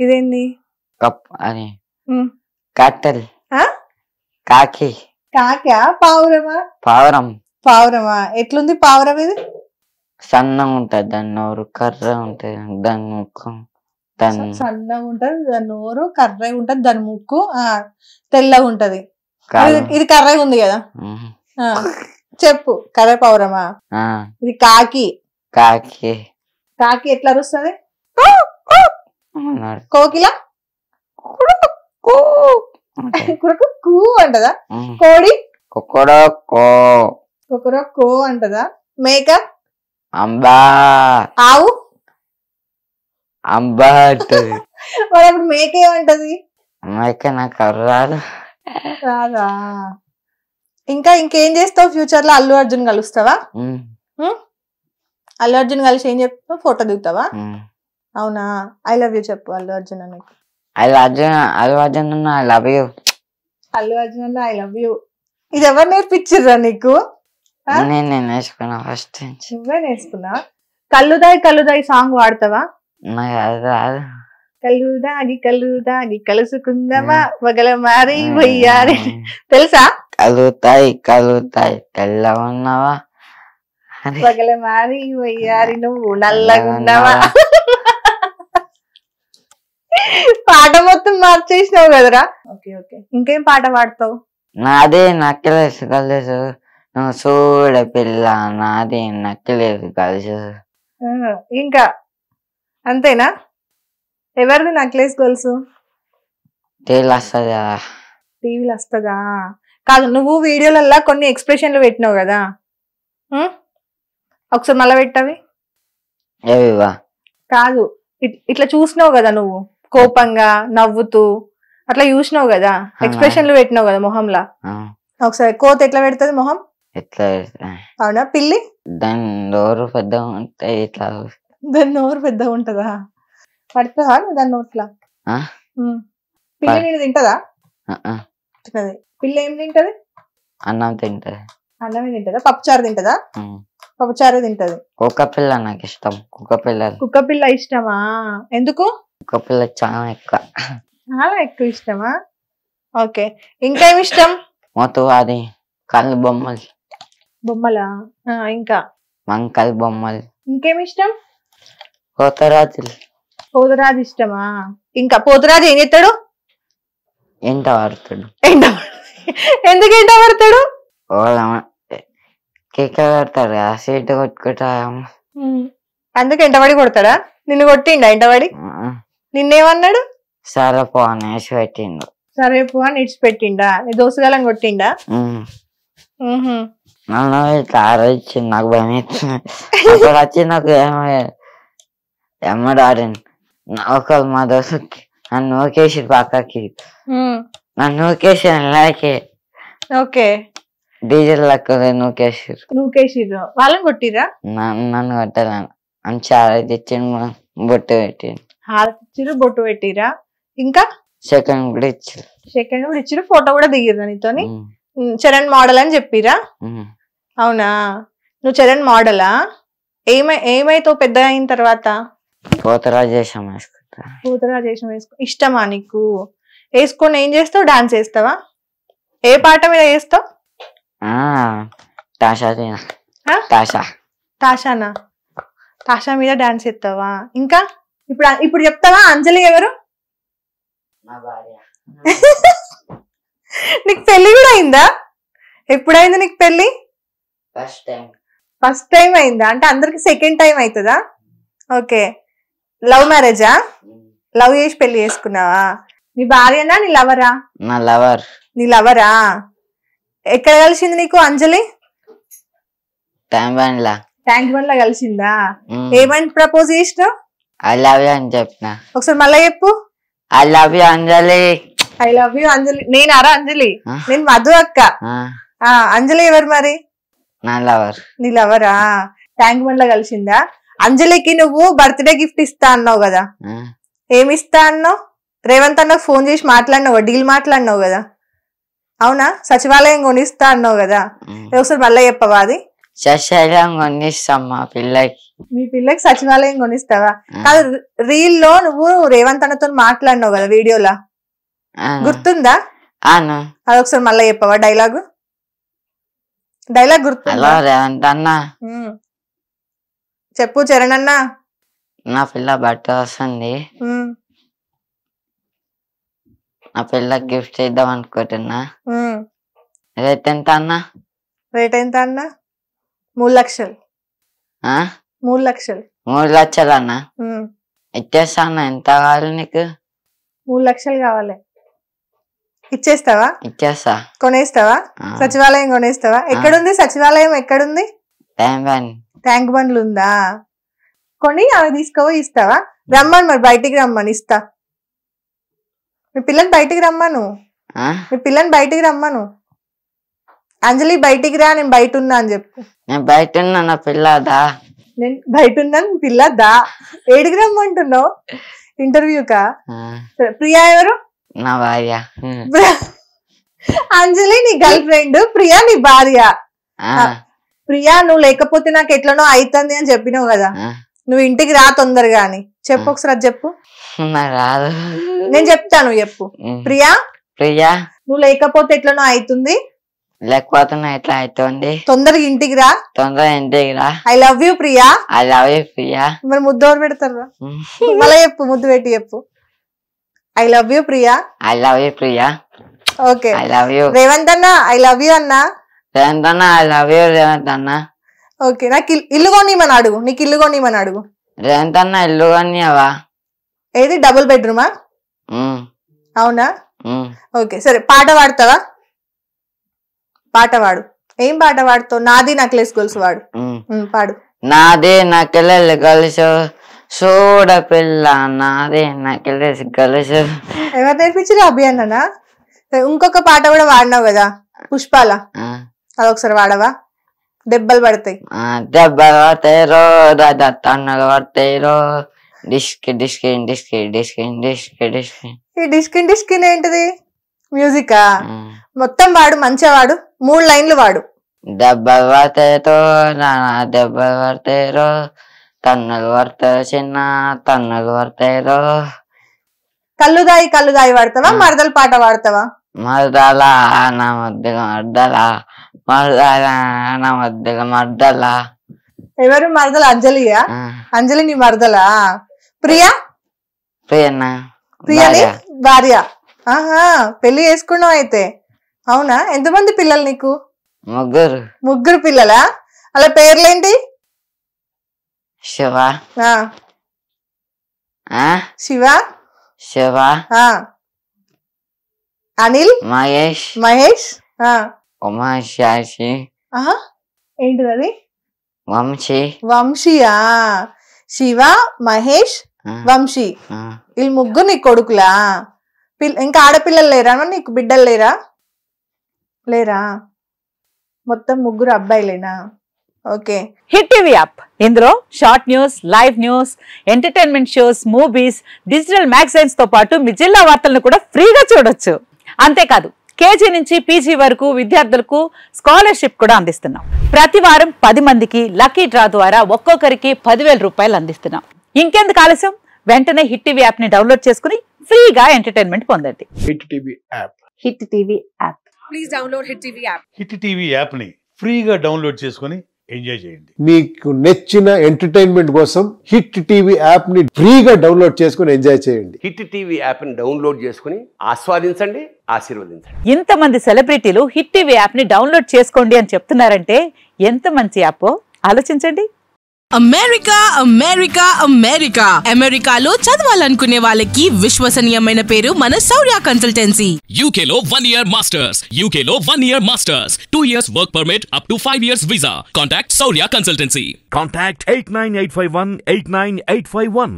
ఇదేంది? కప్ అని కట్టెల్ కాకి కాకా పావురమా? పావురం. పావురమా? ఎట్లుంది పావురం ఇది? సన్నగా ఉంటది దాని నోరు, కర్ర ఉంటది దాని ముక్కు. సన్నగా ఉంటది దాని నోరు, కర్రగా ఉంటది దాని ముక్కు, తెల్లగా ఉంటది. ఇది కర్రగా ఉంది కదా. చెప్పు, కర్ర పావురమా? ఇది కాకి. కాకి. కాకి ఎట్లా అరుస్తుంది? కోకిల కూ అంటదా? కోడి కో అంటదా? మేక అంబా. ఆవు అంబా అంటది. మరి అప్పుడు మేక ఏమంటది? మేక నాకు రాదు. రాదా? ఇంకేం చేస్తావు ఫ్యూచర్ లో? అల్లు అర్జున్ కలుస్తావా? అల్లు అర్జున్ కలిసి ఏం చెప్తావు? ఫోటో దిగుతావా? అవునా? ఐ లవ్ యూ చెప్పు అల్లు అర్జున్ అని. Allu Arjun I love you. Allu Arjun అన్న ఐ లవ్ యూ. ఇది ఎవరు నేర్పించిర్రా నీకు? నేను నేర్చుకున్నా ఫస్ట్. నువ్వే నేర్చుకున్నా? కల్లుదాయి సాంగ్ వాడతావా? కల్లు దాగి కలుసుకుందామా పగల మారి వయ్యారి, తెలుసా? కలుతాయి తెల్ల ఉన్నావా పగల మారి వయ్యారి నువ్వు నల్లగున్నావా. పాట మొత్తం మార్చేసినావు కదరా. ఓకే ఓకే, ఇంకేం పాట పాడతావు? నాదే నక్కలేసు కలిసు నువ్వు చూడ పిల్ల, నాదే నక్కలేసు కలిసు. ఇంకా అంతేనా? ఎవరిది నక్లెస్ గొలుసు? టీవీలో వస్తుందా? టీవీలో వస్తుందా? కాదు, నువ్వు వీడియోలల్లా కొన్ని ఎక్స్ప్రెషన్లు పెట్టినావు కదా, ఒకసారి మళ్ళా పెట్టవి. ఏవివా? కాదు, ఇట్లా చూసినావు కదా నువ్వు, కోపంగా నవ్వుతూ అట్లా చూసినావు కదా, ఎక్స్ప్రెషన్లు పెట్టినావు కదా మొహంలా. ఒకసారి కోత ఎట్లా పెడుతుంది మొహం? ఎట్లా? అవునా? పిల్లి దాని నోరు పెద్దగా ఉంటాయి. ఇట్లా దాని నోరు పెద్దగా ఉంటదా? పడుతుందా దాని నోట్లా? పిల్లి నేను తింటదా? తిన్నది. పిల్లి ఏం తింటది? అన్నం తింటది. అన్నమే తింటదా? పప్పుచారు తింటదా? పప్పుచారు తింటది. కుక్క పిల్ల నాకు ఇష్టం. కుక్క పిల్ల ఇష్టమా? ఎందుకు? కుక్క పిల్ల చాలా ఎక్కువ ఇష్టమా? ఓకే, ఇంకేమి ఇష్టం? మొత్తం అది కళ్ళు బొమ్మలా? ఇంకా మంకల్ బొమ్మలు. ఇంకేమి ఇష్టం? పోతరాజు ఇష్టమా? ఇంకా పోతరాజు ఏం చేస్తాడు? ఎంట పడతాడు. ఎందుకు ఎంట పడతాడు? కేక పెడతాడు కదా, సీట్ కొట్టుకుంటా. అందుకు ఎంటబడి కొడతాడా? నిన్ను కొట్టిండా ఎంటబడి? నిన్నేమన్నాడు? సరే పో అని వేసి పెట్టిండు. సరే పో అని ఇడిచిపెట్టిండా? నీ దోస్తుగాలని కొట్టిండా? నన్ను ఇట్లా ఆలోచించింది, నాకు భయం అవుతుంది. అక్కడ వచ్చి నాకు ఎమ్మడాడింది. ఒకళ్ళు మా దోస్తుకి నన్ను నూకేసి పక్కకి, నన్ను నూకేసి అలాగే ఓకే డీజిల్ లెక్క నూకేసిర్రు. వాళ్ళని కొట్టిరా? నన్ను కొట్టాలని మంచి హారతి ఇచ్చిండు, బొట్టు పెట్టిండు. హారతి ఇచ్చిర్రు, బొట్టు పెట్టిరా? ఇంకా సెకండ్ కూడా ఇచ్చిర్రు, ఫోటో కూడా దిగిర్రా నీతోని? చరణ్ మోడల్ అని చెప్పిరా? అవునా? నువ్వు చరణ్ మోడలా? ఏమైతావు పెద్ద అయిన తర్వాత? పోతరాజేషం వేసుకో. ఇష్టమా నీకు? వేసుకొని ఏం చేస్తావు? డాన్స్ వేస్తావా? ఏ పాట మీద వేస్తావు? తాషా మీద డాన్స్ చేస్తావా? ఇంకా ఇప్పుడు చెప్తావా? అంజలి ఎవరు? నీకు పెళ్లి కూడా అయిందా? ఎప్పుడైంది నీకు పెళ్లి? ఫస్ట్ టైం అయిందా? అంటే అందరికి సెకండ్ టైం అవుతుందా? ఓకే, లవ్ మ్యారేజా? లవ్ చేసి పెళ్లి చేసుకున్నావా? నీ భార్యనా నీ లవరా? నీ లవరా? ఎక్కడ కలిసింది నీకు అంజలి? ట్యాంక్ బండ్ లా కలిసిందా? ఏమని ప్రపోజ్ చేసినావు? ఐ లవ్ యూ అని చెప్పిన. ఒకసారి మళ్ళా చెప్పు. I love you Anjali. I love you Anjali. నేనారా అంజలి? నేను మధు అక్క. అంజలి ఎవరు మరి? నా లవర్. నీ లవరా? ట్యాంక్ బండ్ లా కలిసిందా? అంజలికి నువ్వు బర్త్డే గిఫ్ట్ ఇస్తా అన్నావు కదా, ఏమి ఇస్తా అన్నావు? రేవంత్ అన్నకు ఫోన్ చేసి మాట్లాడినావు, డీల్ మాట్లాడినావు కదా, అవునా? సచివాలయం కొనిస్తా అన్నావు కదా, ఒకసారి మళ్ళీ చెప్పవా అది? సచివాలయం కొనిస్తాం మా పిల్లకి. మీ పిల్లకి సచివాలయం కొనిస్తావా? కాదు, రీల్ లో నువ్వు రేవంత్ అన్నతో మాట్లాడినావు కదా వీడియోలా, గుర్తుందా? అదొకసారి మళ్ళీ చెప్పవా డైలాగ్ గుర్తుందా? రేవంత్ అన్న చెప్పు. చరణ్ అన్న, నా పిల్ల బట్ట వస్తుంది, నా పిల్లకి గిఫ్ట్ ఇద్దాం అనుకుంటున్నా. రేట్ ఎంత అన్నా? రేట్ ఎంత అన్నా? 3 లక్షలు. 3 లక్షలు. 3 లక్షలు అన్న ఇచ్చేస్తా అన్న. ఎంత కావాలి నీకు? 3 లక్షలు కావాలి. ఇచ్చేస్తావా? ఇచ్చేస్తా. కొనేస్తావా? సచివాలయం కొనేస్తావా? ఎక్కడుంది సచివాలయం? ఎక్కడుంది? ట్యాంక్ బండ్లు ఉందా? కొని అవి తీసుకోవో ఇస్తావా? రమ్మని, మరి బయటికి రమ్మని ఇస్తా. మీ పిల్లని బయటికి రమ్మను. అంజలి బయటికి రా, నేను బయట ఉన్నా అని చెప్పు. నేను బయట ఉన్నా పిల్లదా? నేను బయట ఉన్నాను పిల్లదా? ఏడికి రమ్మంటున్నావు? ఇంటర్వ్యూకా? ప్రియా ఎవరు? నా భార్య. అంజలి నీ గర్ల్ ఫ్రెండ్, ప్రియా నీ భార్య. ప్రియా నువ్వు లేకపోతే నాకు ఎట్లనో అవుతుంది అని చెప్పినావు కదా, నువ్వు ఇంటికి రా తొందరగా అని చెప్పు. ఒకసారి అది చెప్పు. రాదు, నేను చెప్తాను, చెప్పు. ప్రియా నువ్వు లేకపోతే ఎట్లనో అవుతుంది, లేకపోతే ఎట్లా అవుతుంది, తొందరగా ఇంటికి రా. I love you Priya. మరి ముద్దు ఎవరు పెడతారు? మళ్ళీ చెప్పు, ముద్దు పెట్టి చెప్పు. I love you Priya. Okay. Revanth అన్న ఐ లవ్ యూ అన్నా. రేవంత్ అన్న ఓకే. నాకు ఇల్లు కొనిమని అడుగు. నీకు ఇల్లు కొనిమని అడుగు. రేవంత్ అన్న ఇల్లు కొనివా? ఏది, డబుల్ బెడ్రూమా? అవునా? ఓకే సరే. పాట పాడతావా? పాట పాడు. ఏం పాట పాడుతావు? నాది నక్లెస్ గొలుసు వాడు. పాడు. నాదే నక్లెస్ గొలుసు చూడ పిల్ల, నాదే నక్లెస్ గొలుసు. ఎవరు నేర్పించారు? అభి అన్ననా? ఇంకొక పాట కూడా వాడినావు కదా, పుష్పాల, అదొకసారి వాడవా? దెబ్బలు పడతాయి. దెబ్బలు పడతాయి రో, తన్నులు పడతాయి రో, డిస్కి డిస్కి డిస్కి డిస్కి డిస్కి డిస్కి. ఈ డిస్కిన్ డిస్కిన్ ఏంటిది? మ్యూజికా? మొత్తం వాడు, మంచిగా వాడు. 3 లైన్లు వాడు. దెబ్బలు పడతాయితో దెబ్బలు పడతాయిరో, తన్నులు పడతాయి చిన్న తన్నులు పడతాయిరో. కల్లుదాయి వాడతావా? మరదల పాట వాడతావా? మరదలా నా మధ్యగా మర్దలా, మరదలా నా మధ్యగా మర్దలా. ఎవరు మరదల? అంజలియా? అంజలి నీ మరదలా? ప్రియా ప్రియని భార్య. ఆహా, పెళ్లి చేసుకున్నావు అయితే. అవునా? ఎంతమంది పిల్లలు నీకు? 3. 3 పిల్లలా? అలా పేర్లేంటి? శివ, శివ, శివ, అనిల్, మహేష్, ఉమాశాషి. ఏంటిది అది? వంశీయా? శివ, మహేష్, వంశీ. వీళ్ళు 3 నీ కొడుకులా? ఇంకా ఆడపిల్లలు లేరా? నీకు బిడ్డలు లేరా? మొత్తం 3 అబ్బాయిలేనా? ఓకే. హిట్ టీవీ యాప్, ఇందులో short news, live news, entertainment shows, movies, digital magazines తో పాటు మీ జిల్లా వార్తలను కూడా ఫ్రీగా చూడొచ్చు. అంతేకాదు, కేజీ నుంచి పీజీ వరకు విద్యార్థులకు స్కాలర్షిప్ కూడా అందిస్తున్నాం. ప్రతి వారం 10 మందికి లక్కీ డ్రా ద్వారా ఒక్కొక్కరికి 10,000 రూపాయలు అందిస్తున్నాం. ఇంకెందుకు ఆలస్యం? వెంటనే హిట్ టీవీ యాప్ ని డౌన్లోడ్ చేసుకుని ఫ్రీగా ఎంటర్టైన్మెంట్ పొందండి. Hit TV app. Hit TV app. Please download hit TV app. Hit TV app ని ఫ్రీగా డౌన్లోడ్ చేసుకుని ఎంజాయ్ చేయండి. మీకు నచ్చిన ఎంటర్టైన్మెంట్ కోసం హిట్ టీవీ యాప్ ని ఫ్రీగా డౌన్లోడ్ చేసుకుని ఎంజాయ్ చేయండి. హిట్ టీవీ యాప్ ని డౌన్లోడ్ చేసుకుని ఆస్వాదించండి, ఆశీర్వదించండి. ఇంతమంది సెలబ్రిటీలు హిట్ టీవీ యాప్ ని డౌన్లోడ్ చేసుకోండి అని చెప్తున్నారంటే ఎంత మంచి యాప్ ఆలోచించండి. అమెరికా అమెరికాలో చదవాలనుకునే వాళ్ళకి విశ్వసనీయమైన పేరు మన శౌర్య కన్సల్టెన్సీ. UK లో 1 year masters, UK లో 1 year masters, 2 years work permit up to 5 years visa. Contact Saurya Consultancy. Contact 89851 89851.